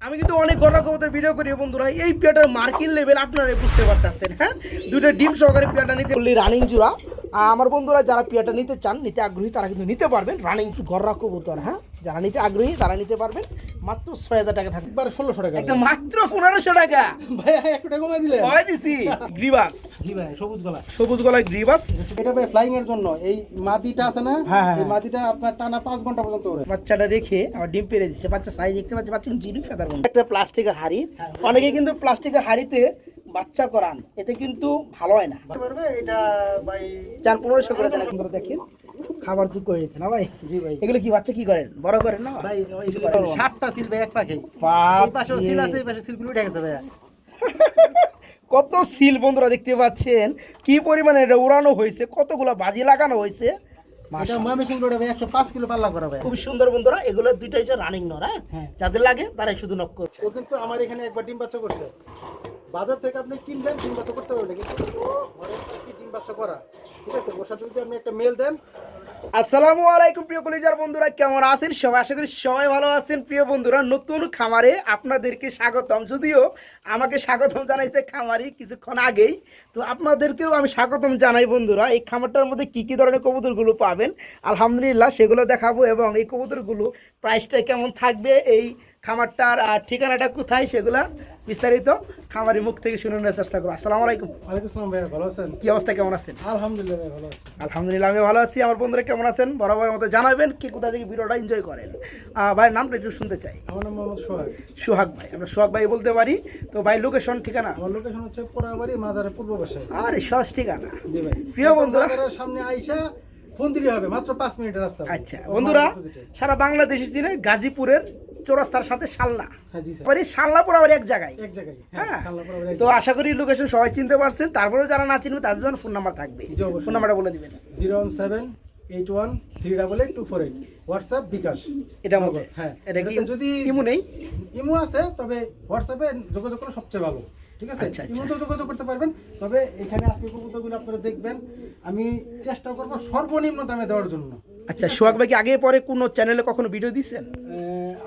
আমি কিন্তু অনেক গড়া কবুতর ভিডিও করি বন্ধুরা, এই পেয়ারটার মার্কিং লেভেল আপনারা বুঝতে পারতেছেন। হ্যাঁ, দুটো ডিম সহকারে পেয়ারটা নিতে বললি রানিং জোড়া। আমার বন্ধুরা যারা পেয়ারটা নিতে চান, নিতে আগ্রহী, তারা কিন্তু নিতে পারবেন। রানিং গড়া কবুতর, হ্যাঁ, যারা নিতে আগ্রহী তারা নিতে পারবেন। মাত্র 6000 টাকা থাকবে, 1600 টাকা, একটা মাত্র 1500 টাকা। ভাই 1 টাকা কমাই দিলে কমাই দিছি। গ্রিবাস, জি ভাই, সবুজ গলায় গ্রিবাস। এটা ভাই ফ্লাইং এর জন্য এই মাটিটা আছে না, হ্যাঁ, এই মাটিটা আপনার টানা 5 ঘন্টা পর্যন্ত ওড়ে। বাচ্চাটা রেখে আমার ডিম পেড়ে দিচ্ছে। বাচ্চা সাইজ দেখতে পাচ্ছি, বাচ্চা জিরো ফেদার বন্ধু। একটা প্লাস্টিকের হাড়ি, অনেকে কিন্তু প্লাস্টিকের হাড়িতে বাচ্চা করান, এতে কিন্তু ভালো হয় না। পারবে এটা ভাই 4-1500 করে দেন। আপনারা দেখেন খাবার যোগ্য হয়েছে না ভাই? জি ভাই। এগুলো কি বাচ্চা কি করেন, বড় করেন না ভাই কিছু করেন না? 7টা সিল ভাই এক পাখে। বাপ এই পাশেও সিল আছে, এই পাশে সিলগুলো উঠে গেছে ভাই। কত সিল বন্ধুরা দেখতে পাচ্ছেন, কি পরিমাণে এটা উড়ানো হয়েছে, কতগুলো বাজি লাগানো হয়েছে। এটা ময়মনসিংহ রোডে ভাই 105 কিলো পাল্লা করা ভাই। খুব সুন্দর বন্ধুরা, এগুলো দুইটাই যে রানিং নর। হ্যাঁ। যাদের লাগে তারাই শুধু নক করছে। ও কিন্তু আমার এখানে একবার ডিম বাচ্চা করছে। বাজার থেকে আপনি কিনবেন, ডিম বাচ্চা করতে পারবেন, কিন্তু ও ঘরে কি ডিম বাচ্চা করা, ঠিক আছে? ওর সাথে যদি আপনি একটা মেল দেন। আসসালামু আলাইকুম প্রিয় কলিজার বন্ধুরা, কেমন আছেন সবাই? আশা করি সবাই ভালো আছেন। প্রিয় বন্ধুরা, নতুন খামারে আপনাদেরকে স্বাগতম। যদিও আমাকে স্বাগতম জানাইছে খামারি কিছুক্ষণ আগেই, তো আপনাদেরকেও আমি স্বাগতম জানাই বন্ধুরা। এই খামারটার মধ্যে কি কি ধরনের কবুতরগুলো পাবেন আলহামদুলিল্লাহ সেগুলো দেখাবো, এবং এই কবুতরগুলো প্রাইসটা কেমন থাকবে, এই খামারটার ঠিকানাটা কোথায়, সেগুলা বিস্তারিত খামারি মুখ থেকে শুনে নেওয়ার চেষ্টা করবো। আসসালামু আলাইকুম। ওয়ালাইকুম আসসালাম ভাই, ভালো আছেন? কি অবস্থা, কেমন আছেন? আলহামদুলিল্লাহ ভাই, ভালো আছি। আলহামদুলিল্লাহ আমি ভালো আছি। আমার বন্ধুরা কেমন আছেন বরাবর মতো জানাবেন, কি কোথা থেকে ভিডিওটা এনজয় করেন। ভাইয়ের নামটা একটু শুনতে চাই। আমার নাম মোহাম্মদ সোহাগ। সোহাগ ভাই, আমরা সোহাগ ভাই বলতে পারি। তো ভাই লোকেশন ঠিকানা? আমার লোকেশন হচ্ছে পোড়াবাড়ি, মাজারের পূর্ব পাশে। আর সহজ ঠিকানা। জি ভাই। প্রিয় বন্ধুরা, মাজারের সামনে আইসা ফোন দিলে হবে, মাত্র 5 মিনিটের রাস্তা। আচ্ছা বন্ধুরা, সারা বাংলাদেশি চিনে গাজীপুরের চৌরাস্তার সাথে শালনা। হ্যাঁ জি স্যার, পরে শালনা পুরাবার এক জায়গায়। এক জায়গায়। হ্যাঁ, শালনা পোড়াবাড়ি এক তো জায়গায়। আশা করি লোকেশন সবাই চিনতে পারছেন। তারপরেও যারা না চিনবে তাদের জন্য ফোন নাম্বার থাকবে। জি, অবশ্যই। ফোন নাম্বারটা বলে দিবেন। 01781388248, হোয়াটসঅ্যাপ বিকাশ। এটা মধ্যে হ্যাঁ, এটা কি এটাতে যদি ইমো নেই? ইমো আছে, তবে হোয়াটসঅ্যাপে যোগাযোগ করা সবচেয়ে ভালো, ঠিক আছে? আচ্ছা, আচ্ছা। ইমোতে যোগাযোগ করতে পারবেন, তবে এখানে আজকে কবুতরগুলো আপনারা দেখবেন, আমি চেষ্টা করব সর্বনিম্ন দামে দেওয়ার জন্য। আচ্ছা, সোহাগ ভাই কি আগে পরে কোনো চ্যানেলে কখনো ভিডিও দিচ্ছেন?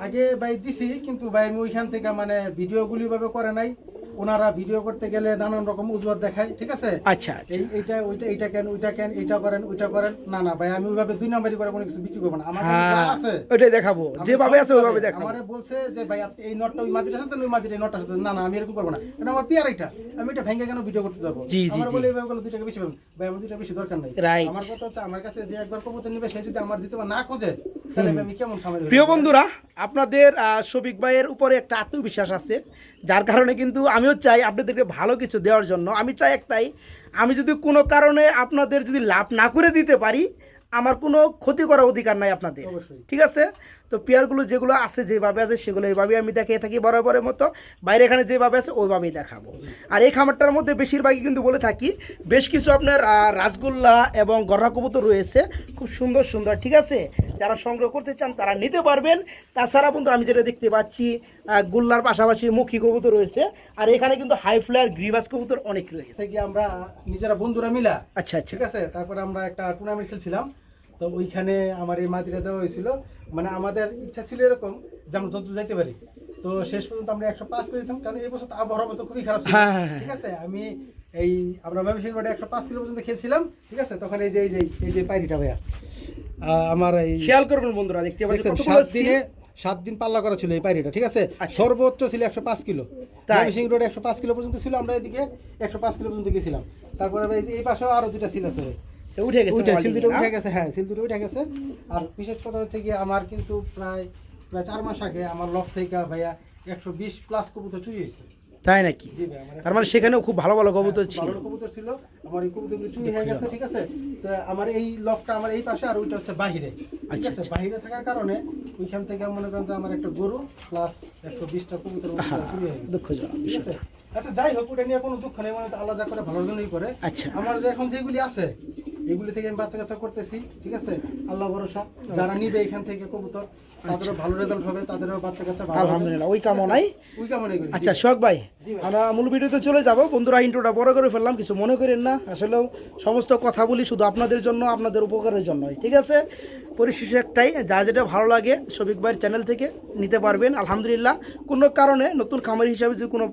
আগে ভাই দিছি, কিন্তু ভাই আমি ওইখান থেকে মানে ভিডিওগুলি ভাবে করে নাই। ওনারা ভিডিও করতে গেলে নানান রকম উজুয়াত দেখায়, ঠিক আছে? আচ্ছা আচ্ছা, এইটা ওইটা, এইটা কেন, ওইটা কেন, এইটা করেন, ওইটা করেন। না না ভাই, আমি ওইভাবে 2 নাম্বারই করে কোনো কিছু বিক্রি করবো না। আমার কাছে যা আছে ওইটাই দেখাবো, যেভাবে আছে ওইভাবে দেখাবো। আমারে বলছে যে ভাই আপনি এই নটটা ওই মাটিটার সাথে, ওই মাটিটা এই নটটার সাথে। না না, আমি এরকম করবো না, এটা আমার পিয়ার, এটা আমি এটা ভেঙে কেন ভিডিও করতে যাবো? জি, জি, আমার জি। বলে এইভাবে বলে 2 টাকা বেশি পাবেন। ভাই আমার 2 টাকা বেশি দরকার নাই। Right. আমার কথা হচ্ছে, আমার কাছে যে একবার কবুতর নিবে, সে যদি আমার দিতে না খোঁজে, তাহলে আমি কেমন খামারি হই? প্রিয় বন্ধুরা, আপনাদের শফিক ভাইয়ের উপরে একটা আত্মবিশ্বাস আছে, যার কারণে কিন্তু আমিও চাই আপনাদেরকে ভালো কিছু দেওয়ার জন্য। আমি চাই একটাই, আমি যদি কোনো কারণে আপনাদের যদি লাভ না করে দিতে পারি, আমার কোনো ক্ষতি করার অধিকার নাই আপনাদের, অবশ্যই। ঠিক আছে? তো পেয়ারগুলো যেগুলো আছে যেভাবে আছে সেগুলো এইভাবেই আমি দেখিয়ে থাকি বরাবরের মতো। বাইরে এখানে যেভাবে আছে ওইভাবেই দেখাবো। আর এই খামারটার মধ্যে বেশিরভাগই কিন্তু বলে থাকি, বেশ কিছু আপনার রাসগোল্লা এবং গররা কবুতর রয়েছে, খুব সুন্দর সুন্দর, ঠিক আছে? যারা সংগ্রহ করতে চান তারা নিতে পারবেন। তাছাড়া বন্ধু আমি যেটা দেখতে পাচ্ছি, গোল্লার পাশাপাশি মুখী কবুতর রয়েছে, আর এখানে কিন্তু হাই ফ্লায়ার গ্রিবাস কবুতর অনেক রয়েছে। সে কি আমরা নিজেরা বন্ধুরা মিলা, আচ্ছা আচ্ছা, ঠিক আছে? তারপরে আমরা একটা টুর্নামেন্ট খেলছিলাম, তো ওইখানে আমার এই মাটিটা দেওয়া হয়েছিল। মানে আমাদের ইচ্ছা ছিল এরকম যে আমরা যত যাইতে পারি। তো শেষ পর্যন্ত আমরা 105 পেয়ে যেতাম, কারণ এই বছর তো আবহাওয়ার অবস্থা খুবই খারাপ ছিল, হ্যাঁ, হ্যাঁ, হ্যাঁ। ঠিক আছে? আমি এই আমরা ময়মনসিংহ রোডে 105 কিলো পর্যন্ত খেলছিলাম, ঠিক আছে? তখন এই যে পায়রিটা ভাইয়া, আমার এই খেয়াল করবেন বন্ধুরা, দেখতে পাচ্ছেন দেখছেন, কতগুলো 7 দিন পাল্লা করা ছিল এই পায়রিটা, ঠিক আছে? আচ্ছা। সর্বোচ্চ ছিল 105 কিলো। তাই? ময়মনসিংহ রোডে 105 কিলো পর্যন্ত ছিল, আমরা এদিকে 105 কিলো পর্যন্ত গেছিলাম। তারপরে ভাই এই পাশেও আরো 2টা সিল আছে ভাই, তো উঠে গেছে উঠে মোবাইল সিল থেকে, দুটো না? উঠে গেছে। হ্যাঁ, সিল দুটো উঠে গেছে। আর বিশেষ কথা হচ্ছে কি, আমার কিন্তু প্রায় 4 মাস আগে আমার লফ থেকে ভাইয়া 120 প্লাস কবুতর চুরি হয়েছে। তাই নাকি? জি ভাই, আমার তার মানে সেখানেও খুব ভালো ভালো কবুতর ছিল। ভালো কবুতর ছিল, আমার এই কবুতরগুলো চুরি হয়ে গেছে, ঠিক আছে? তো আমার এই লফটা আমার এই পাশে, আর ওইটা হচ্ছে বাহিরে, ঠিক আচ্ছা, আছে? আচ্ছা। বাহিরে থাকার কারণে ওইখান থেকে মনে করেন যে আমার একটা গরু প্লাস 120টা কবুতর চুরি হয়ে গেছে, দুঃখজনক ঠিক বিষয়। আছে? আচ্ছা যাই হোক, ওটা নিয়ে কোনো দুঃখ নেই, মানে তো আল্লাহ যা করে ভালোর জন্যই করে। আচ্ছা। আমার যে এখন যেগুলি আছে, এগুলি থেকে আমি বাচ্চা কাচ্চা করতেছি, ঠিক আছে, আল্লাহ ভরসা। যারা নিবে এখান থেকে কবুতর তাদেরও ভালো রেজাল্ট হবে, তাদেরও বাচ্চা কাচ্চা ভালো হবে। আলহামদুলিল্লাহ, ওই কামনাই। ওই কামনাই করি। আচ্ছা সোহাগ ভাই, আমরা মূল ভিডিওতে চলে যাব। বন্ধুরা ইন্ট্রোটা বড় করে ফেললাম, কিছু মনে করেন না। আসলেও সমস্ত কথা বলি শুধু আপনাদের জন্য, আপনাদের উপকারের জন্যই, ঠিক আছে। পরিশেষে একটাই, যার যেটা ভালো লাগে শফিক ভাইয়ের চ্যানেল থেকে নিতে পারবেন। আলহামদুলিল্লাহ, কোনো কারণে নতুন খামারি হিসাবে যদি কোনো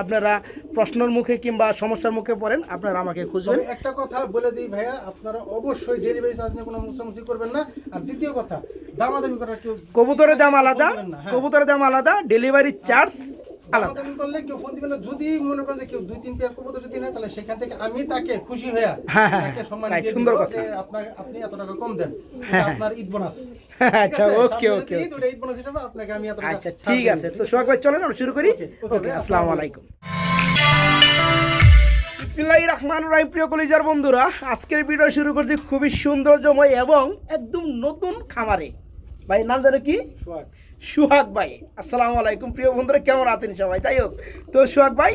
আপনারা প্রশ্নের মুখে কিংবা সমস্যার মুখে পড়েন, আপনারা আমাকে খুঁজবেন। তবে একটা কথা বলে দিই ভাইয়া, আপনারা অবশ্যই ডেলিভারি চার্জ নিয়ে কোনো মুসামুসি করবেন না। আর দ্বিতীয় কথা, দামাদামি করার কেউ, কবুতরের দাম আলাদা, বলবেন না, হ্যাঁ। কবুতরের দাম আলাদা, ডেলিভারি চার্জ আলাদা। দামাদামি করলে কেউ ফোন দিবেন না। যদি মনে করেন যে কেউ 2-3 পেয়ার কবুতর যদি নেয়, তাহলে সেখান থেকে আমি তাকে খুশি হয়ে হ্যাঁ, হ্যাঁ, তাকে সম্মান right, দিয়ে সুন্দর দিব কথা। যে আপনি এত টাকা কম দেন, হ্যাঁ, এটা আপনার ঈদ বোনাস। আচ্ছা ওকে ওকে, ঈদ বোনাস হিসেবে আপনাকে আমি এত টাকা আচ্ছা ছাড় ঠিক দিয়ে আছে। দিব। তো সোহাগ ভাই চলেন আমরা শুরু করি। ওকে, ওকে, আসসালামু আলাইকুম। বিসমিল্লাহির রহমানির রহিম। প্রিয় কলিজার বন্ধুরা, আজকের ভিডিও শুরু করছি খুবই সৌন্দর্যময় এবং একদম নতুন খামারে। ভাই নাম জানো কি? সোহাগ। সোহাগ ভাই, আসসালামু আলাইকুম। প্রিয় বন্ধুরা কেমন আছেন সবাই? যাই হোক, তো সোহাগ ভাই,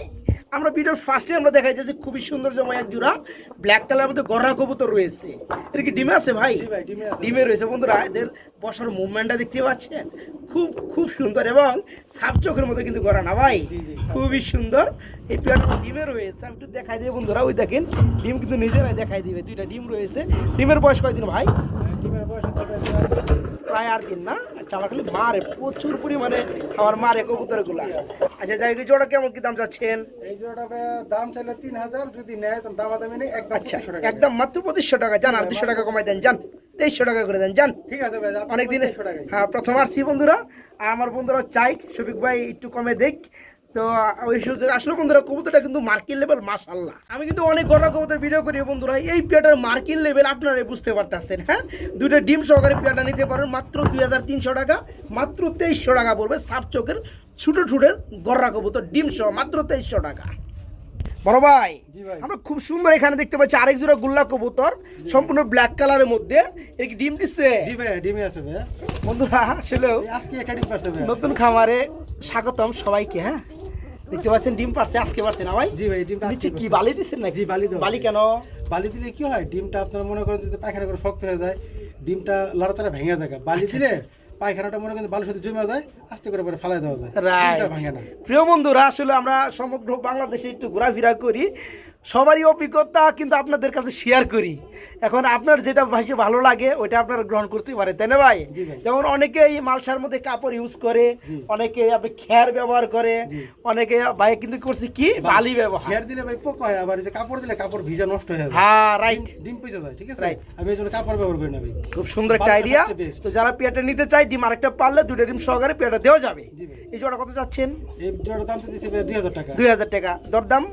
আমরা ভিডিওর ফার্স্টে আমরা দেখাই যাচ্ছি খুবই সৌন্দর্যময় এক জোড়া ব্ল্যাক কালারের মধ্যে গড়া কবুতর রয়েছে। এর কি ডিমে আছে ভাই? জি ভাই, ডিমে আছে। ডিমে রয়েছে বন্ধুরা। এদের বসার মুভমেন্টটা দেখতে পাচ্ছেন, খুব খুব সুন্দর এবং সাপ চোখের মতো কিন্তু গড়া না ভাই, জি, জি, খুবই সুন্দর। এই পেয়ারটা ডিমে রয়েছে, আমি একটু দেখাই দিই বন্ধুরা। ওই দেখেন ডিম কিন্তু নিজেরাই দেখাই দিবে, দুইটা ডিম রয়েছে। ডিমের বয়স কয়দিন ভাই? ডিমের বয়স হচ্ছে ভাই প্রায় 8 দিন না? আচ্ছা, আমার খালি মারে প্রচুর পরিমাণে খাবার মারে কবুতর গুলা। আচ্ছা যাই হোক, জোড়া কেমন কি দাম চাচ্ছেন? এই জোড়াটা ভাই দাম চাইলে 3000, যদি নেয় তো দামাদামি নেই, একদম আচ্ছা 2500 টাকা। একদম মাত্র 2500 টাকা। জান আর 200 টাকা কমাই দেন, জান 2300 টাকা করে দেন, জান। ঠিক আছে ভাই, অনেক দিনে 2500 টাকাই। হ্যাঁ প্রথম আসছি বন্ধুরা, আর আমার বন্ধুরা চাই শফিক ভাই একটু কমে দেখ। তো ওই সুযোগ আসলে বন্ধুরা, কবুতরটা কিন্তু মার্কিন লেভেল মাশাআল্লাহ। আমি কিন্তু অনেক গড়া কবুতর ভিডিও করি বন্ধুরা, এই পেয়ারটার মার্কিন লেভেল আপনারা বুঝতে পারতেছেন। হ্যাঁ, দুইটা ডিম সহকারে পেয়ারটা নিতে পারেন মাত্র 2300 টাকা, মাত্র 2300 টাকা পড়বে। সাপ চোখের ছোটো ঠুটের গড়া কবুতর ডিম সহ মাত্র 2300 টাকা। বড় ভাই, জি ভাই। আমরা খুব সুন্দর এখানে দেখতে পাচ্ছি আরেক জোড়া গুল্লা কবুতর, সম্পূর্ণ ব্ল্যাক কালারের মধ্যে। এর কি ডিম দিচ্ছে? জি ভাই, ডিমে আছে ভাই। বন্ধুরা আসলেও এই আজকে একাডেমি পারছে ভাই। নতুন খামারে স্বাগতম সবাইকে। হ্যাঁ, দেখতে পাচ্ছেন ডিম পারছে, আজকে পারছে না ভাই? জি ভাই, ডিমটা নিচে আজকে কি পারছে। বালি দিচ্ছেন নাকি? জি, বালি দেওয়া। বালি কেন? বালি দিলে কি হয়, ডিমটা আপনার মনে করেন যে পায়খানা করে শক্ত হয়ে যায়, ডিমটা লড়াচড়া ভেঙে যায়। বালি আচ্ছা, দিলে পায়খানাটা মনে করেন বালির সাথে জমে যায়, আস্তে করে পরে ফালাই দেওয়া যায়, রাইট। ডিমটা ভাঙে না। প্রিয় বন্ধুরা, আসলে আমরা সমগ্র বাংলাদেশে একটু ঘোরাফেরা করি, সবারই অভিজ্ঞতা কিন্তু আপনাদের কাছে শেয়ার করি। এখন আপনার যেটা ভাইকে ভালো লাগে ওইটা আপনারা গ্রহণ করতে পারেন, তাই না ভাই? জি ভাই। যেমন অনেকে এই মালসার মধ্যে কাপড় ইউজ করে, জি। অনেকে আপনি খেয়ার ব্যবহার করে, জি। অনেকে ভাই কিন্তু করছে কি বালি ব্যবহার। খেয়ার দিলে ভাই পোকা হয়, আবার এই যে কাপড় দিলে কাপড় ভিজা নষ্ট হয়ে যায়, হ্যাঁ রাইট, ডিম পচে যায়, ঠিক আছে। Right. আমি এই জন্য কাপড় ব্যবহার করি না ভাই। খুব সুন্দর একটা বালিটা আইডিয়া। সবচেয়ে best। তো যারা পেয়ারটা নিতে চায়, ডিম আরেকটা পারলে দুটো ডিম সহকারে পেয়ারটা দেওয়া যাবে। জি ভাই। এই জোড়া কত চাচ্ছেন? এই জোড়ার দাম তো দিচ্ছি ভাই 2000 টাকা। 2000 টাকা। দরদাম?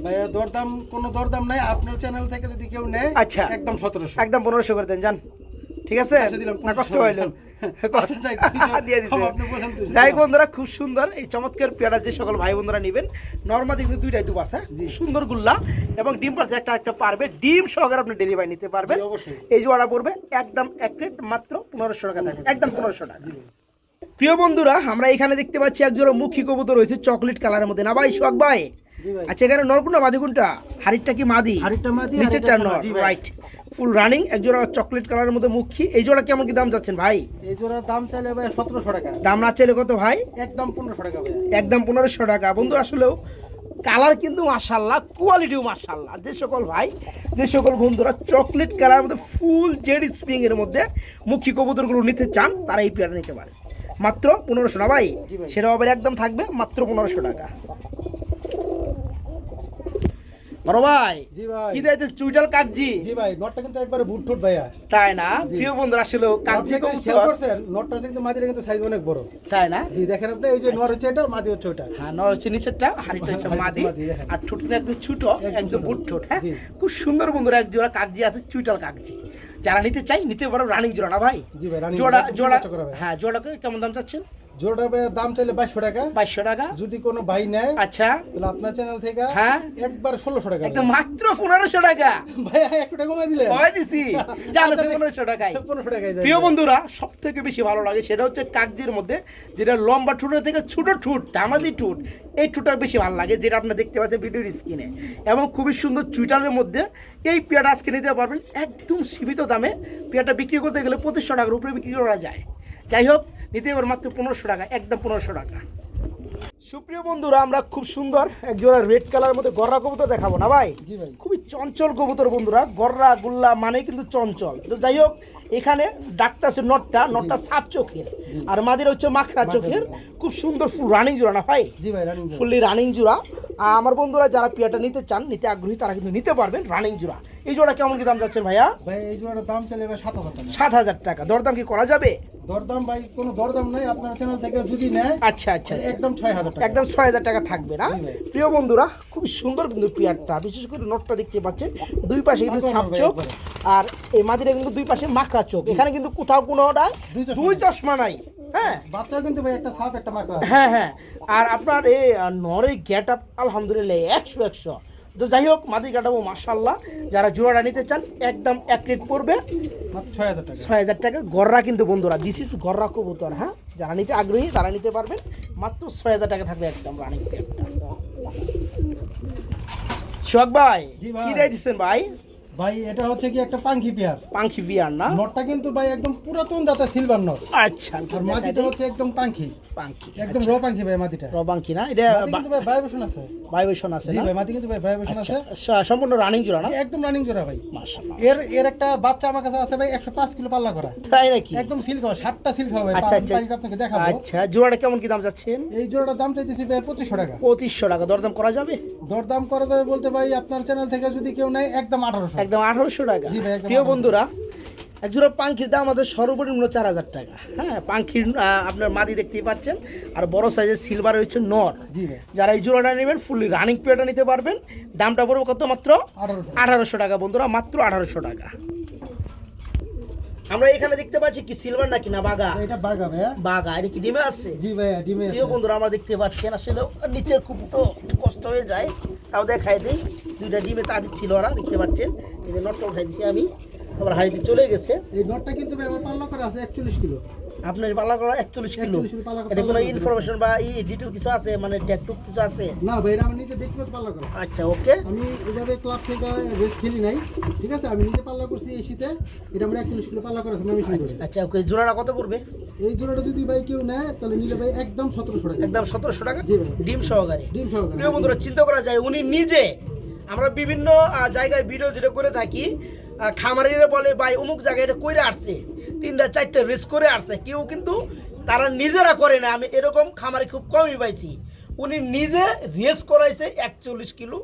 ভাইয়া দরদাম কোনো দরদাম নাই, আপনার চ্যানেল থেকে যদি কেউ নেয় আচ্ছা। একদম 1700। একদম 1500 করে দেন, জান। ঠিক আছে, আচ্ছা, দিলাম না কষ্ট 1500 হইলো? আচ্ছা, যাই, দিয়ে দিছে। কম আপনি বোঝান তো। যাই বন্ধুরা, খুব সুন্দর এই চমৎকার পেয়ারা যে সকল ভাই বন্ধুরা নেবেন, নর্মালি কিন্তু দুইটাই দুপ আছে, জি। সুন্দর গুল্লা এবং ডিম পাশে একটা পারবে, ডিম সহকারে আপনি ডেলিভারি নিতে পারবেন। জি, অবশ্যই। এই জোড়া পড়বে একদম এক প্লেট মাত্র 1500 টাকা থাকবে, একদম 1500 টাকা। প্রিয় বন্ধুরা, আমরা এখানে দেখতে পাচ্ছি এক জোড়া মুখী কবুতর রয়েছে চকলেট কালারের মধ্যে, না ভাই সোহাগ ভাই? জি ভাই। আচ্ছা, এখানে নরকুন্ডা মাদি কোনটা? হাড়িটা কি মাদি? হাড়িটা মাদি, নিচেরটা হাড়িটা নর, জি ভাই। রাইট। ফুল রানিং এক জোড়া চকলেট কালারের মধ্যে মুখী। এই জোড়া কেমন কি দাম যাচ্ছেন ভাই? এই জোড়ার দাম চাইলে ভাই 1700 টাকা। দাম না চাইলে কত ভাই? একদম 1500 টাকা ভাই। একদম 1500 টাকা। বন্ধু আসলেও কালার কিন্তু মাশাআল্লাহ, কোয়ালিটিও মাশাআল্লাহ। যে সকল ভাই, যে সকল বন্ধুরা চকলেট কালারের মধ্যে ফুল জেড স্প্রিং এর মধ্যে মুখী কবুতরগুলো নিতে চান, তারা এই পেয়ারা নিতে পারে মাত্র 1500 না ভাই? জি ভাই। সেটা আবার একদম থাকবে মাত্র 1500 টাকা। বড় ভাই, জি ভাই। কি দিয়েছে? চুইটাল কাকজি? জি ভাই, নটটা কিন্তু একবারে বুটঠুট ভাইয়া। তাই না? জি। প্রিয় বন্ধুরা, আসলেও কাকজি আপনি খেয়াল কবুতর, করছেন নটটা কিন্তু মাদিটা কিন্তু সাইজ অনেক বড়। তাই না? জি দেখেন আপনি, এই যে নর হচ্ছে এটা, মাদি হচ্ছে ওটা। হ্যাঁ, নর হচ্ছে নিচেরটা, হাড়িটা হচ্ছে হাড়িটা মাদি, মাদি, দেখেন। আর ঠোঁটটা একদম ছোট, একদম একদম ছোট। বুট ঠোঁট। হ্যাঁ, জি। খুব সুন্দর বন্ধুরা, এক জোড়া কাকজি আছে, চুইটাল কাকজি। যারা নিতে চাই নিতে পারো, রানিং জোড়া না ভাই? জি ভাই, রানিং জোড়া জোড়া, জোড়া বাচ্চা করা ভাই। হ্যাঁ, জোড়াকে কেমন দাম চাচ্ছেন? জোড়াটা ভাই দাম চাইলে 2200 টাকা। 2200 টাকা। যদি কোনো ভাই নেয় আচ্ছা, তাহলে আপনার চ্যানেল থেকে হ্যাঁ একবার 1600 টাকা। একদম মাত্র 1500 টাকা। ভাই একটু টাকা কমাই দিলেন। কয় দিছি জানো 1500 টাকায়। 1500 টাকায় প্রিয় বন্ধুরা, সবথেকে বেশি ভালো লাগে সেটা হচ্ছে কাগজির মধ্যে যেটা লম্বা ঠোঁটের থেকে ছোট ঠোঁট, দামাজি ঠোঁট, এই ঠোঁটটা বেশি ভালো লাগে, যেটা আপনি দেখতে পাচ্ছেন ভিডিওর স্ক্রিনে। এবং খুবই সুন্দর চুইটালের মধ্যে এই পেয়ারটা আজকে নিতে পারবেন একদম সীমিত দামে। পেয়ারটা বিক্রি করতে গেলে 2500 টাকার উপরে বিক্রি করা যায়। যাই হোক, নিতে পারবেন মাত্র 1500 টাকা, একদম 1500 টাকা। সুপ্রিয় বন্ধুরা, আমরা খুব সুন্দর একজোড়া রেড কালারের মধ্যে গররা কবুতর দেখাবো না ভাই? জি ভাই। খুবই চঞ্চল কবুতর বন্ধুরা, গররা গুল্লা মানে কিন্তু চঞ্চল। তো যাই হোক, এখানে ডাক্তার আছে নটটা সাপ চোখের, আর মাদির হচ্ছে মাখরা চোখের। খুব সুন্দর ফুল রানিং জোড়া না ভাই? জি ভাই, রানিং ফুললি রানিং জোড়া। আমার বন্ধুরা যারা পেয়ারটা নিতে চান, নিতে আগ্রহী, তারা কিন্তু নিতে পারবেন রানিং জোড়া। এই জোড়া কেমন কি দাম যাচ্ছেন ভাইয়া? ভাই এই জোড়াটার দাম চলে ভাই 7000 টাকা। 7000 টাকা। দরদাম কি করা যাবে? দরদাম ভাই কোনো দরদাম নাই, আপনার চ্যানেল থেকে যদি নেয় আচ্ছা আচ্ছা আচ্ছা। একদম 6000 টাকা। একদম 6000 টাকা থাকবে না? জি ভাই। প্রিয় বন্ধুরা, খুব সুন্দর কিন্তু পেয়ারটা, বিশেষ করে নটটা দেখতে পাচ্ছেন দুই পাশে কিন্তু ছাপ চোখ, আর এই মাদিরা কিন্তু দুই পাশে মাকড়া চোখ। এখানে কিন্তু কোথাও কোনোটা দুই চশমা নাই। হ্যাঁ, বাচ্চা কিন্তু ভাই একটা সাপ একটা মাকড়া। হ্যাঁ হ্যাঁ। আর আপনার এই নরের গেট আপ আলহামদুলিল্লাহ 100। তো যাই হোক, মাদি কাটাবো মাশাল্লাহ। যারা জোড়াটা নিতে চান একদম এক রেট পড়বে মাত্র 6000 টাকা। 6000 টাকা। গররা কিন্তু বন্ধুরা, দিস ইজ গররা কবুতর। হ্যাঁ, যারা নিতে আগ্রহী তারা নিতে পারবেন, মাত্র 6000 টাকা থাকবে একদম রানিং পেয়ারটা। শোক ভাই, জি ভাই। কি দিয়ে দিচ্ছেন ভাই? ভাই এটা হচ্ছে কি একটা পাঙ্খি পেয়ার। পাঙ্খি বিয়ার না? নটটা কিন্তু ভাই একদম পুরাতন জাতের সিলভার নট। আচ্ছা, আর মাটিটা হচ্ছে একদম পাঙ্খি, পাঙ্খি একদম র পাঙ্খি ভাই মাটিটা। রবাঙ্কি না? এটা মাটি কিন্তু ভাই ভাইব্রেশন আছে। ভাইব্রেশন আছে জি না? ভাই, মাটি কিন্তু ভাই ভাইব্রেশন আচ্ছা, আছে। সম্পূর্ণ রানিং জোড়া না? একদম রানিং জোড়া ভাই। মাশাআল্লাহ। এর একটা বাচ্চা আমার কাছে আছে ভাই 105 কিলো পাল্লা করা। তাই নাকি? একদম সিল খাওয়া, 7টা সিল খাওয়া ভাই। আচ্ছা আচ্ছা পানিটা আপনাকে দেখাবো। আচ্ছা, জোড়াটা কেমন কি দাম যাচ্ছেন? এই জোড়াটার দাম চাইতেছি ভাই 2500 টাকা। 2500 টাকা। দরদাম করা যাবে? দরদাম করে দেবে বলতে ভাই আপনার চ্যানেল থেকে যদি কেউ নেয় একদম 1800। একদম 1800 টাকা। জি ভাই, একদম প্রিয় 1800 বন্ধুরা, একজোড়া পাঙ্খির দাম আমাদের সর্বনিম্ন 4000 টাকা। হ্যাঁ, পাঙ্খির আপনার মাদি দেখতেই পাচ্ছেন, আর বড় সাইজের সিলভার হচ্ছে নর। জি ভাই। যারা এই জোড়াটা নেবেন ফুললি রানিং পেয়ারটা নিতে পারবেন। দামটা পড়বে কত? মাত্র 1800 টাকা বন্ধুরা, মাত্র 1800 টাকা। আমরা এখানে দেখতে পাচ্ছি কি সিলভার নাকি না বাগা? এটা বাগা ভাইয়া। বাগা, এটা কি ডিমে আছে? জি ভাই, ডিমে আছে। প্রিয় বন্ধুরা, আমরা দেখতে পাচ্ছেন আসলে নিচের খুব তো কষ্ট হয়ে যায়, তাও দেখাই দিই। দুইটা ডিমে তা দিচ্ছিল ওরা, দেখতে পাচ্ছেন। এই যে নটটা উঠাই দিচ্ছি আমি, আবার হাড়িতে চলে গেছে। এই নটটা কিন্তু ভাই আমার পাল্লা করে আছে 41 কিলো। আপনার পাল্লা করা 41 কিলো। 41 কিলো পাল্লা করা। এটা কোনো ইনফরমেশন বা ডিটেল কিছু আছে, মানে ট্যাগটুক কিছু আছে? না ভাই, এটা আমি নিজে ব্যক্তিগত পাল্লা করা। আচ্ছা, ওকে। আমি এইভাবে ক্লাব থেকে রেস খেলি নাই, ঠিক আছে? আমি নিজে পাল্লা করছি এই শীতে। এটা আমরা 41 কিলো পাল্লা করেছি আমি শুনছি। আচ্ছা, ওকে। জোড়াটা কত পড়বে? এই জোড়াটা যদি ভাই কেউ নেয় তাহলে নিলে ভাই একদম 1700 টাকা। একদম 1700 টাকা। জি ভাই। ডিম সহকারে। ডিম সহকারে। প্রিয় বন্ধুরা, চিন্তা করা যায় উনি নিজে, আমরা বিভিন্ন জায়গায় ভিডিও যেটা করে থাকি, খামারিরা বলে ভাই অমুক জায়গায় এটা কইরা আসছে, 3টা 4টা রেস করে আসছে। কেউ কিন্তু তারা নিজেরা করে না। আমি এরকম খামারি খুব কমই পাইছি। উনি নিজে রেস করাইছে 41 কিলো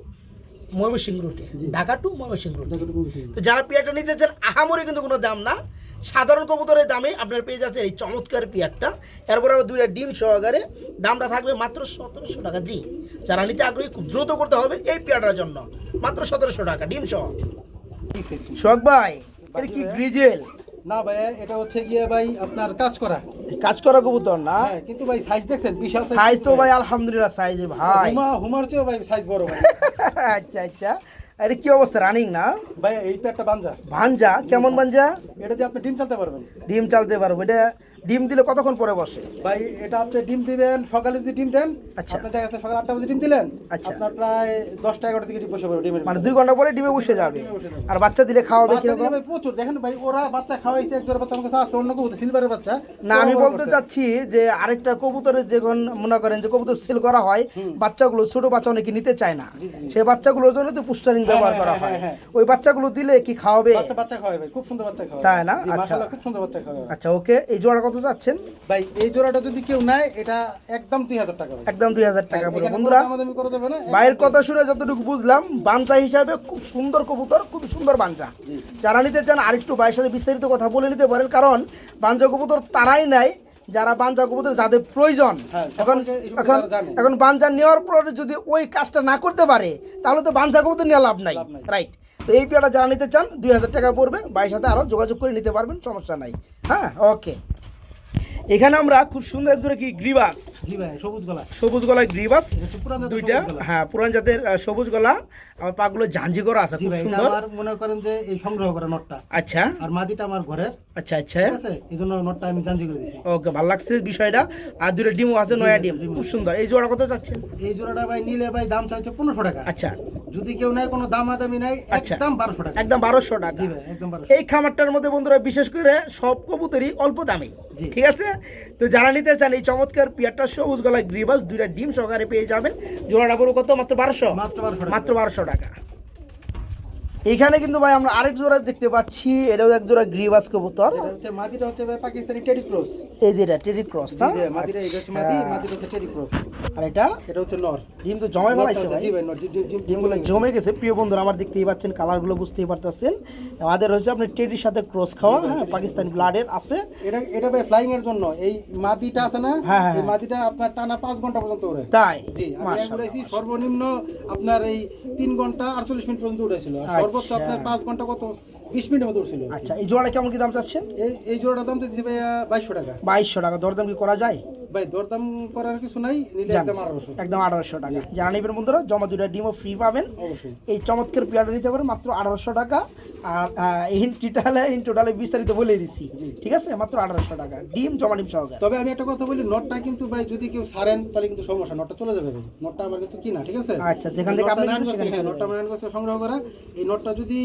ময়মনসিংহ রুটে, ঢাকা টু ময়মনসিংহ রুটে। তো যারা পেয়ারটা নিতে চান, আহামরি কিন্তু কোনো দাম না, সাধারণ কবুতরের দামে আপনার পেয়ে যাচ্ছে এই চমৎকার পেয়ারটা। এরপর আবার 2টা ডিম সহকারে, দামটা থাকবে মাত্র 1700 টাকা। জি, যারা নিতে আগ্রহী খুব দ্রুত করতে হবে এই পেয়ারটার জন্য, মাত্র 1700 টাকা ডিম সহ। শোক ভাই, এটা কি গ্রিজেল? না ভাই, এটা হচ্ছে গিয়ে ভাই আপনার কাজ করা। কাজ করা কবুতর না? হ্যাঁ, কিন্তু ভাই সাইজ দেখছেন, বিশাল সাইজ তো ভাই আলহামদুলিল্লাহ সাইজ ভাই। হুমার চেয়েও ভাই সাইজ বড় ভাই। আচ্ছা আচ্ছা, এটা কি অবস্থা? রানিং না? ভাই এই পেয়ারটা বাঞ্জা। ভাঞ্জা? কেমন ভাঞ্জা? এটা দিয়ে আপনি ডিম চালতে পারবেন। ডিম চালতে পারবো? এটা ডিম দিলে কতক্ষণ পরে বসে? ভাই এটা আপনি ডিম দিবেন সকালে, যদি ডিম দেন আচ্ছা। আপনি দেখা যাচ্ছে সকাল 8টা বাজে ডিম দিলেন, আচ্ছা। আপনার প্রায় 10টা 11টা দিকে ডিম বসে পড়বে ডিমের। মানে 2 ঘন্টা পরে ডিমে বসে যাবে। আর বাচ্চা দিলে খাওয়াবে বাচ্চা কিরকম? দিলে ভাই প্রচুর। দেখেন ভাই, ওরা বাচ্চা খাওয়াইছে, এক জোড়া বাচ্চা আমার কাছে আছে, অন্য কবুতর সিলভারের বাচ্চা। না, আমি বলতে চাচ্ছি যে আরেকটা কবুতরের যখন মনে করেন যে কবুতর সেল করা হয়, বাচ্চাগুলো ছোট বাচ্চা অনেকে নিতে চায় না, সেই বাচ্চাগুলোর জন্য তো পুস্টারিং ব্যবহার করা হয়। ওই বাচ্চাগুলো দিলে কি খাওয়াবে? বাচ্চা খাওয়াবে ভাই, খুব সুন্দর বাচ্চা খাওয়াবে। তাই না? জি, আচ্ছা। মাশাআল্লাহ, খুব সুন্দর বাচ্চা খাওয়াবে। আচ্ছা, ওকে। এই জোড়া কত চাচ্ছেন ভাই এই জোড়াটা যদি কেউ নেয় এটা একদম 2000 টাকা ভাই। একদম 2000 টাকা পড়বে এখানে বন্ধুরা। কোনো দামাদামি করা যাবে না। ভাইয়ের কথা শুনে যতটুকু বুঝলাম, বাঞ্চা হিসাবে খুব সুন্দর কবুতর, খুব সুন্দর বাঞ্চা। যারা নিতে চান আরেকটু ভাইয়ের সাথে বিস্তারিত কথা বলে নিতে পারেন, কারণ বাঞ্চা কবুতর তারাই নেয় যারা বাঞ্চা কবুতর যাদের প্রয়োজন। হ্যাঁ, এখন এখন জানে। এখন বাঞ্চা নেওয়ার পরে যদি ওই কাজটা না করতে পারে, তাহলে তো বাঞ্চা কবুতর নিয়ে লাভ নাই, লাভ নাই। রাইট? তো এই পেয়ারটা যারা নিতে চান 2000 টাকা পড়বে, ভাইয়ের সাথে আরও যোগাযোগ করে নিতে পারবেন, সমস্যা নাই। হ্যাঁ, ওকে। এখানে আমরা খুব সুন্দর এক জোড়া কি গ্রিবাস, জি ভাই সবুজ গলা, সবুজ গলায় গ্রিবাস এটা হচ্ছে পুরান জাতের দুইটা, সবুজ গলা। হ্যাঁ পুরান জাতের সবুজ গলা, আমার পাগুলো ঝাঞ্জি করা আছে জি খুব ভাই, এটা সুন্দর। আমার মনে করেন যে এই সংগ্রহ করা নটটা, আচ্ছা আর মাদিটা আমার ঘরের, আচ্ছা আচ্ছা, ঠিক আছে, এই জন্য নটটা আমি জাঞ্জি করে দিছি। ওকে ভালো লাগছে বিষয়টা। আর দুটো ডিমও আছে, নয়া ডিম, ডিম। খুব সুন্দর। এই জোড়া কত চাচ্ছেন? এই জোড়াটা ভাই নিলে ভাই দাম চাইছে 1500 টাকা। আচ্ছা যদি কেউ নেয় কোনো দামাদামি নাই, আচ্ছা। একদম 1200 টাকা। একদম 1200 টাকা। জি ভাই একদম 1200। এই খামারটার মধ্যে বন্ধুরা বিশেষ করে সব কবুতরই অল্প দামে, জি। ঠিক আছে। তো যারা নিতে চান এই চমৎকার পিয়ারটা সবুজ গলায় গ্রিবাস দুইটা ডিম সহকারে পেয়ে যাবেন। জোড়াটা পড়বে কত? মাত্র 1200, মাত্র 1200 টাকা। মাত্র 1200 টাকা। এইখানে কিন্তু ভাই আমরা আরেক জোড়া দেখতে পাচ্ছি, এটাও এক জোড়া গ্রিবাস কবুতর। এটা হচ্ছে মাদিটা হচ্ছে ভাই পাকিস্তানি টেডি ক্রস। এই যে এটা টেরি ক্রস না? জি ভাই, মাদিটা এটা হচ্ছে মাদি, মাদিটা হচ্ছে টেডি ক্রস। আর এটা এটা হচ্ছে নর। ডিম তো জমে ফেলাইছে ভাই, জি ভাই নর, ডিমগুলো জমে গেছে। প্রিয় বন্ধুরা আমার দেখতেই পাচ্ছেন, কালারগুলো বুঝতেই পারতেছেন। আমাদের হচ্ছে আপনার টেরির সাথে ক্রস খাওয়া, হ্যাঁ পাকিস্তানি ব্লাডের আছে। এটা এটা ভাই ফ্লাইং এর জন্য এই মাদিটা আছে না, হ্যাঁ, হ্যাঁ, এই মাদিটা আপনার টানা 5 ঘন্টা পর্যন্ত ওড়ে। তাই জি, আমি মাশাআল্লাহ। বলেছি সর্বনিম্ন আপনার এই 3 ঘন্টা 48 মিনিট পর্যন্ত উড়েছিল, আর সর্বোচ্চ আচ্ছা। আপনার 5 ঘন্টা কত 20 মিনিটের মতো উড়ছিল। আচ্ছা এই জোড়া কেমন কি দাম চাচ্ছেন? এই জোড়াটার দাম দিচ্ছি ভাই 2200 টাকা। 2200 টাকা। দরদাম কি করা যায়? ভাই দরদাম করার কিছু নাই, নিলে যান। একদম 1800। একদম 1800 টাকা। যারা নেবেন বন্ধুরা জমা দুইটা ডিমও ফ্রি পাবেন। অবশ্যই। এই চমৎকার পেয়ারটা নিতে পারেন মাত্র 1800 টাকা। আর ইন টোটালে বিস্তারিত বলে দিচ্ছি, ঠিক আছে, মাত্র 1800 টাকা ডিম জমা ডিম সহকারে। তবে আমি একটা কথা বলি, নটটা কিন্তু ভাই যদি কেউ ছাড়েন তাহলে কিন্তু সমস্যা, নটটা চলে যাবে ভাই। নটটা আমার কিন্তু কিনা, ঠিক আছে। আচ্ছা, যেখান থেকে আপনি নটটা কিনবেন সেখানে চলে নটটা যাবে। নারায়ণগঞ্জ থেকে সংগ্রহ করা। এই নটটা যদি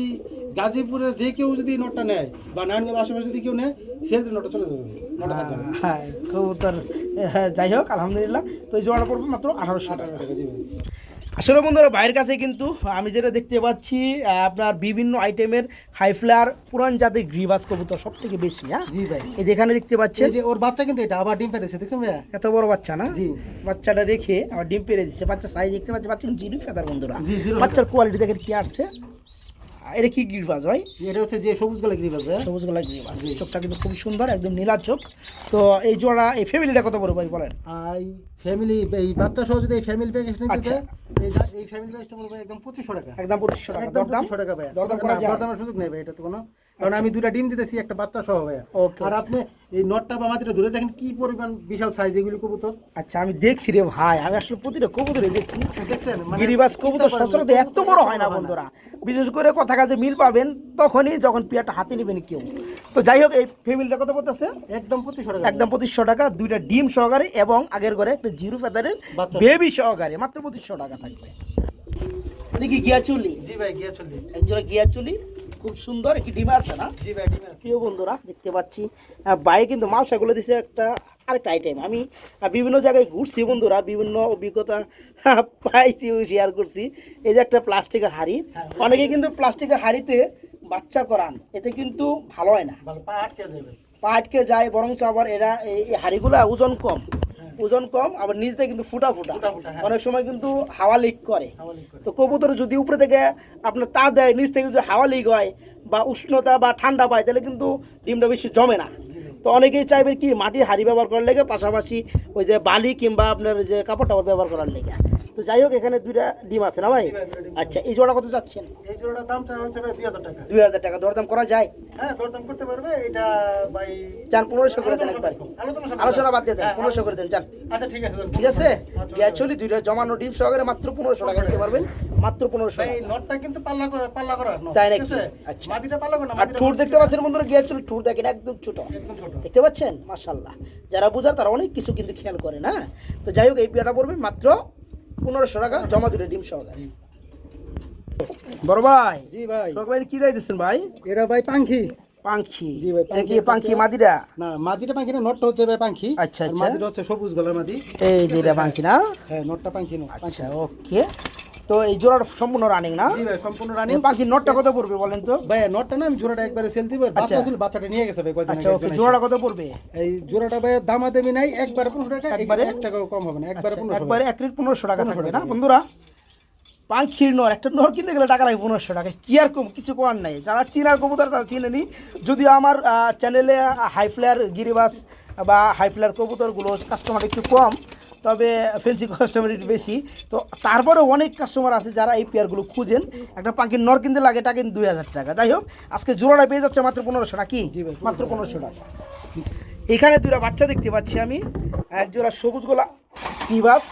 গাজীপুরে যে কেউ যদি নটটা নেয় বা নারায়ণগঞ্জ আশেপাশে যদি কেউ নেয়, সেক্ষেত্রে নটটা চলে যাবে, নটটা থাকবে না। হ্যাঁ কবুতর, যাই হোক আলহামদুলিল্লাহ। তো এই জোড়া পড়বে মাত্র 1800 টাকা। 1800 টাকা, জি ভাই। আসলে বন্ধুরা ভাইয়ের কাছে কিন্তু আমি যেটা দেখতে পাচ্ছি আপনার বিভিন্ন আইটেমের হাই ফ্লায়ার পুরান জাতের গ্রিবাস কবুতর সব থেকে বেশি, হ্যাঁ জি ভাই। এই যেখানে দেখতে পাচ্ছেন এই যে ওর বাচ্চা কিন্তু এটা আবার ডিম পেড়েছে, দেখছেন ভাইয়া? এত বড় বাচ্চা না, জি। বাচ্চাটা রেখে আবার ডিম পেড়ে দিচ্ছে। বাচ্চা সাইজ দেখতে পাচ্ছি, বাচ্চা জিরো ফেদার বন্ধুরা। জি, zero বাচ্চার কোয়ালিটি দেখেন কি আসছে। এটা কি গ্রিবাস ভাই? এটা হচ্ছে যে সবুজ গলা গ্রিবাস, ভাইয়া। সবুজ গলা গ্রিবাস, চোখটা কিন্তু খুবই সুন্দর, একদম নীলা চোখ। তো এই জোড়া এই ফ্যামিলিটা কত বড় ভাই বলেন? এই ফ্যামিলি এই বাচ্চা সহ যদি এই ফ্যামিলি প্যাকেজ নিতে আচ্ছা। চায়, এই ফ্যামিলি প্যাকেজটা বলবো একদম 2500 টাকা। একদম 2500 টাকা। একদম দরদাম 2500 টাকা ভাইয়া। দরদাম করা যায়? দরদামের সুযোগ নেই ভাই, এটা তো কোনো, কারণ আমি দুটা ডিম দিতেছি একটা বাচ্চা সহ ভাইয়া। ওকে। আর আপনি এই নটটা বা মাটিটা ধরে দেখেন কি পরিমাণ বিশাল সাইজ এগুলি কবুতর, আচ্ছা আমি দেখছি রে ভাই, আমি আসলে প্রতিটা কবুতরে দেখছি দেখছেন? গিরিবাস কবুতর সচরাচর এত বড় হয় না বন্ধুরা। বিশেষ করে কথা কাজে মিল পাবেন তখনই যখন পেয়ারটা হাতে নেবেন কেউ। তো যাই হোক এই ফ্যামিলিটা কত পড়তেছে? একদম 2500 টাকা। একদম 2500 টাকা, দুইটা ডিম সহকারে এবং আগের ঘরে একটা জিরো ফেদারের বাচ্চা। বেবি সহকারে মাত্র 2500 টাকা থাকবে। দেখি গিয়া চুলি, জি ভাই গিয়া চলি। একজোড়া গিয়া চুলি খুব সুন্দর, একটি ডিম আছে না? জি ভাই ডিম আছে। প্রিয় বন্ধুরা দেখতে পাচ্ছি বাইরে কিন্তু মালসাগুলো দিচ্ছে একটা আরেকটা আইটেম। আমি বিভিন্ন জায়গায় ঘুরছি বন্ধুরা, বিভিন্ন অভিজ্ঞতা পাইছি, শেয়ার করছি। এই যে একটা প্লাস্টিকের হাঁড়ি, অনেকে কিন্তু প্লাস্টিকের হাঁড়িতে বাচ্চা করান, এতে কিন্তু ভালো হয় না, ভালো পা আটকে যাবে। পা আটকে যায়। বরঞ্চ আবার এরা এই হাঁড়িগুলা ওজন কম, ওজন কম, আবার নিচ থেকে কিন্তু ফুটা ফুটা, হ্যাঁ। অনেক সময় কিন্তু হাওয়া লিক করে। হাওয়া লিক করে। তো কবুতর যদি উপরে থেকে আপনার তা দেয়, নিচ থেকে যদি হাওয়া লিক হয় বা উষ্ণতা বা ঠান্ডা পায়, তাহলে কিন্তু ডিমটা বেশি জমে না। তো অনেকেই চাইবেন কি মাটির হাঁড়ি ব্যবহার করার লেগে, পাশাপাশি ওই যে বালি কিংবা আপনার যে কাপড় টাপড় ব্যবহার করার লেগে। তো যাই হোক এখানে দুইটা ডিম আছে না ভাই? আচ্ছা এই জোড়া কত যাচ্ছেন? এই জোড়াটার দামটা হচ্ছে ভাই 2000 টাকা। 2000 টাকা। দরদাম করা যায়? হ্যাঁ দরদাম করতে পারবে। এটা ভাই চান 1500 করে দেন একবার, আলোচনা বাদ দিয়ে দেন, হ্যাঁ, 1500 করে দেন চান। আচ্ছা ঠিক আছে। ঠিক আছে, গ্যাচুয়ালি দুইটা জমানো ডিম সহকারে মাত্র 1500 টাকা নিতে পারবেন, মাত্র 1500 ভাই টাকা। এই নটটা কিন্তু পাল্লা করা নট, তাই ঠিক নাকি? আছে? আচ্ছা। মাটিটা পাল্লা করা না, আর মাটিটা ঠোঁট দেখতে পাচ্ছেন বন্ধুরা, গ্যাচুয়ালি ঠোঁট দেখেন একদম ছোট, একদম ছোট। দেখতে পাচ্ছেন? মাশাআল্লাহ, যারা বুঝার তারা অনেক কিছু কিন্তু খেয়াল করে না। তো যাই হোক এই পেয়ারটা পড়বে মাত্র 1500 টাকা জমা দুটো ডিম সহকারে। বড় ভাই, জি ভাই। শখ ভাই কি দাই দিচ্ছেন ভাই? এরা ভাই পাখি। পাখি? জি ভাই, এটা কি পাখি মাদিরা? না মাদিটা পাখি না, নটটা হচ্ছে ভাই পাখি। আচ্ছা, আর আচ্ছা। মাদিটা হচ্ছে সবুজ গলার মাদি। এই যে এটা পাখি না? হ্যাঁ নটটা পাখি না। আচ্ছা ওকে। তো এই জোড়াটা সম্পূর্ণ রানিং না? জি ভাই সম্পূর্ণ রানী। এই পাখির নটটা কত পড়বে বলেন তো? ভাই নটটা না আমি জোড়াটা একবারে সেল দিব, বাচ্চা ছিল, বাচ্চাটা নিয়ে গেছে ভাই কয়দিন আচ্ছা আগে ওকে, একজন জোড়াটা কত পড়বে? এসে। এই জোড়াটা ভাই দামাদামি নাই, একবারে 1500 টাকা, একবারে? একবারে 1 টাকাও কম হবে না, একবারে 1500 একবারে 1 রেট 1500 টাকা 1500 থাকবে না টাকা। বন্ধুরা? পাখির নর, একটা নর কিনতে গেলে টাকা লাগে 1500 টাকা, কি আর কম কিছু করার নাই। যারা চিনার কবুতর তারা চিনেনি। যদিও আমার চ্যানেলে হাই ফ্লায়ার গিরিবাস বা হাই ফ্লায়ার কবুতরগুলো কাস্টমার একটু কম, তবে ফেন্সি কাস্টমার একটু বেশি। তো তারপরে অনেক কাস্টমার আছে যারা এই পেয়ারগুলো খুঁজেন। একটা পাখির নর কিনতে লাগে টাকা কিন্তু 2000 টাকা। যাই হোক আজকে জোড়াটা পেয়ে যাচ্ছে মাত্র 1500 টাকা। কি জি ভাই, মাত্র 1500 টাকা। এখানে দুটা বাচ্চা দেখতে পাচ্ছি আমি, এক জোড়া সবুজ গোলা কিবাস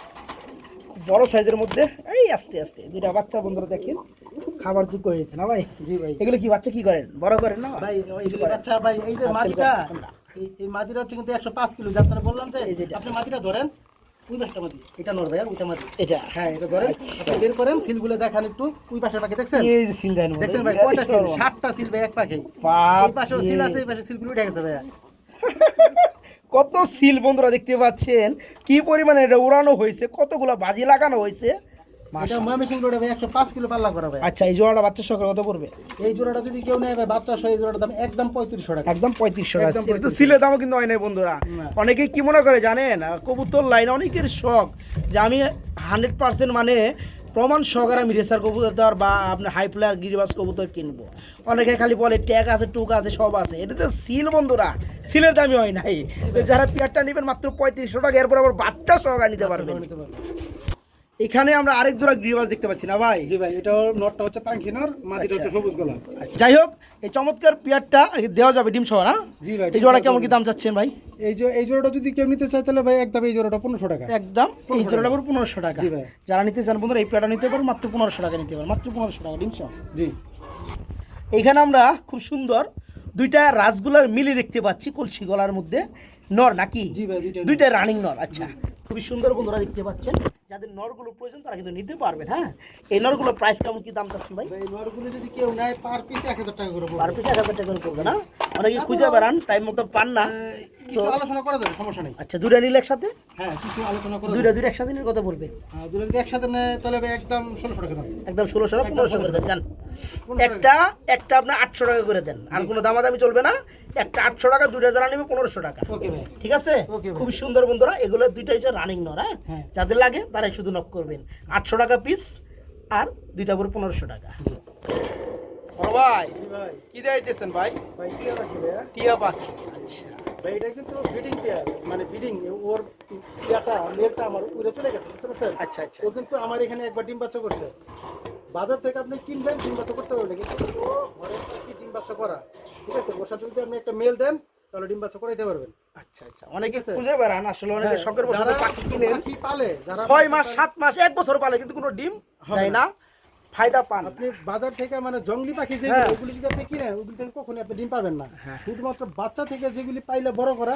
বড় সাইজের মধ্যে, এই আস্তে আস্তে দুটা বাচ্চা বন্ধুরা দেখেন খাবার যোগ্য হয়েছে না ভাই? জি ভাই। এগুলো কি বাচ্চা কি করেন, বড় করেন না ভাই এইগুলো বাচ্চা ভাই, এই যে মাদিটা, এই মাদিটা হচ্ছে কিন্তু 105 কিলো, যা আপনারা বললাম যে এই যেটা। আপনি মাদিটা ধরেন, ওই পাশটা মাদি, এটা নর ভাইয়া, ওইটা মাদি। এটা হ্যাঁ এটা ধরেন, আপনি বের করেন, সিলগুলো দেখান একটু, ওই পাশে পাখি দেখছেন? এই যে সিল দেন দেখছেন ভাই কয়টা সিল? 7টা সিল ভাই এক পাখি। এই পাশেও সিল আছে, এই পাশে সিলগুলো উঠে গেছে ভাইয়া। কত সিল বন্ধুরা দেখতে পাচ্ছেন, কি পরিমাণে এটা উড়ানো হয়েছে, কতগুলো বাজি লাগানো হয়েছে। এটা ময়মনসিংহ রোডে ভাই 105 কিলো পাল্লা করা ভাই। আচ্ছা, এই জোড়াটা বাচ্চা সহকারে কত পড়বে? এই জোড়াটা যদি কেউ নেয় ভাই, বাচ্চা সহ এই জোড়াটার দাম একদম 3500 টাকা। একদম 3500 টাকা। একদম এটা তো সিলের দামও কিন্তু হয় নাই বন্ধুরা। না। অনেকেই কি মনে করে জানেন, কবুতর লাইনে অনেকের শখ যে আমি 100% মানে প্রমাণ সহকারে আমি রেসার কবুতর বা আপনার হাই ফ্লায়ার গিরিবাস কবুতর কিনবো। অনেকে খালি বলে ট্যাগ আছে, টুক আছে, সব আছে। এটা তো সিল বন্ধুরা, সিলের দামই হয় নাই। তো যারা পেয়ারটা নেবেন মাত্র 3500 টাকা, এরপর আবার বাচ্চা সহকারে নিতে পারবেন। এখানে আমরা আরেক জোড়া গিরিবাস দেখতে পাচ্ছি না ভাই? জি ভাই, এটা নটটা হচ্ছে পাখি নর, মাদিটা হচ্ছে সবুজ গলা। যাই হোক, এই চমৎকার পেয়ারটা দেওয়া যাবে ডিম সহ না? জি ভাই। এই জোড়া কেমন কি দাম চাচ্ছেন ভাই? এই জোড়াটা যদি কেউ নিতে চায় তাহলে ভাই একদম এই জোড়াটা 1500 টাকা। একদম এই জোড়াটা পুরো 1500 টাকা। জি ভাই। যারা নিতে চান বন্ধুরা এই পেয়ারটা নিতে পারেন, মাত্র 1500 টাকা নিতে পারেন, মাত্র 1500 টাকা ডিম সহ। জি। এইখানে আমরা খুব সুন্দর দুইটা রাসগোলার মিলি দেখতে পাচ্ছি কলসি গলার মধ্যে, নর নাকি? জি ভাই, দুইটা রানিং নর। আচ্ছা, খুবই সুন্দর বন্ধুরা দেখতে পাচ্ছেন। যাদের নরগুলো প্রয়োজন তারা কিন্তু নিতে পারবেন। হ্যাঁ, এই নরগুলোর প্রাইস কেমন কি দাম চাচ্ছেন ভাই? ভাই এই নরগুলো যদি কেউ নেয় পার পিস 1000 টাকা করে পড়বে। পার পিস 1000 টাকা করে পড়বে না? অনেকে খুঁজে বেড়ান, টাইম মতো পান না। কিছু আলোচনা করা যাবে, সমস্যা নেই। আচ্ছা, দুইটা নিলে একসাথে? হ্যাঁ কিছু আলোচনা করা দুইটা যাবে। দুইটা একসাথে নিলে কত পড়বে? হ্যাঁ দুটো যদি একসাথে নেয় তাহলে ভাই একদম 1600 টাকা দাম। একদম 1600 টাকা, 1500 করে দেন। জান 1500 একটা একটা আপনি 800 টাকা করে দেন, আর কোনো দামাদামি চলবে না। একটা 800 টাকা, দুইটা যারা নেবে 1500 টাকা। ওকে ভাই। ঠিক আছে? ওকে ভাই। খুব সুন্দর বন্ধুরা, এগুলো দুইটা হচ্ছে রানিং নর। হ্যাঁ। হ্যাঁ, যাদের লাগে তারাই শুধু নক করবেন। 800 টাকা পিস আর দুইটা করে 1500 টাকা। বড় ভাই জি ভাই। কি দিতেছেন ভাই? ভাই কি রাখি ভাইয়া? টিয়া পাখি। আচ্ছা ভাই এটা কিন্তু ব্রিডিং পেয়ার, মানে ব্রিডিং, ওর ইয়াটা মেলটা আমার উড়ে চলে গেছে, বুঝতে পারছেন? আচ্ছা আচ্ছা। ও কিন্তু আমার এখানে একবার ডিম বাচ্চা করছে। বাজার থেকে আপনি কিনবেন, ডিম বাচ্চা করতে পারবেন, কিন্তু ও ঘরে কি ডিম বাচ্চা করা, ঠিক আছে? ওর সাথে যদি আপনি একটা মেল দেন তাহলে ডিম বাচ্চা করাইতে পারবেন। আচ্ছা আচ্ছা, অনেকে খুঁজে বেড়ান, আসলে অনেকে শখের বশত যারা পাখি কিনেন, পাখি পালে, যারা 6 মাস 7 মাস 1 বছর পালে কিন্তু কোনো ডিম হবে দেয় না, ফায়দা পান। আপনি বাজার থেকে মানে জঙ্গলি পাখি হ্যাঁ। যেগুলো, ওগুলি যদি আপনি কিনেন, ওগুলি থেকে কখনোই আপনি ডিম পাবেন না। হ্যাঁ। শুধুমাত্র বাচ্চা থেকে যেগুলি পাইলে বড় করা,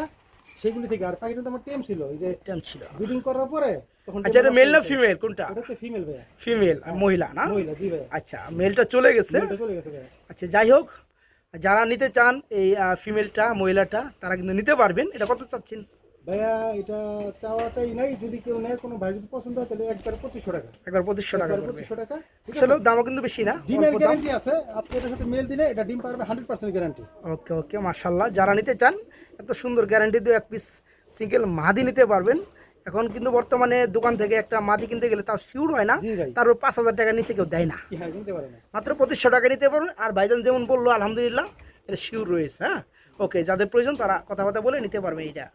সেগুলি থেকে। আর পাখিটা তো আমার টেম ছিল, এই যে টেম ছিল। ব্রিডিং করার পরে তখন আচ্ছা, এটা মেল না ফিমেল কোনটা? এটা হচ্ছে ফিমেল ভাইয়া। ফিমেল, মহিলা না? মহিলা, জি ভাইয়া। আচ্ছা, মেলটা চলে গেছে। মেলটা চলে গেছে ভাইয়া। আচ্ছা, যাই হোক, যারা নিতে চান এই ফিমেলটা, মহিলাটা, তারা কিন্তু নিতে পারবেন। এটা কত চাচ্ছেন ভাইয়া এটা চাওয়াটাই নাই, যদি কেউ নেয়, কোনো ভাই যদি পছন্দ হয় তাহলে একবার 2500 টাকা। একবার 2500 টাকা একবার পড়বে। 2500 টাকা, ঠিক আছে? আসলে দামও কিন্তু বেশি না, ডিমের অল্প দাম। গ্যারান্টি আছে, আপনি এটার সাথে মেল দিলে এটা ডিম পারবে 100% গ্যারান্টি। ওকে ওকে, মাশাআল্লাহ। যারা নিতে চান এত সুন্দর গ্যারান্টি দিয়ে এক পিস সিঙ্গেল মাদি নিতে পারবেন। এখন কিন্তু বর্তমানে দোকান থেকে একটা মাদি কিনতে গেলে তাও শিওর হয় না, জি ভাই। তার 5000 টাকা নিচে কেউ দেয় না। কি হয় কিনতে পারে না। মাত্র 2500 টাকা নিতে পারবেন। আর ভাইজান যেমন বললো, আলহামদুলিল্লাহ এটা শিওর রয়েছে। হ্যাঁ, ওকে, যাদের প্রয়োজন তারা কথাবার্তা বলে নিতে পারবে এটা।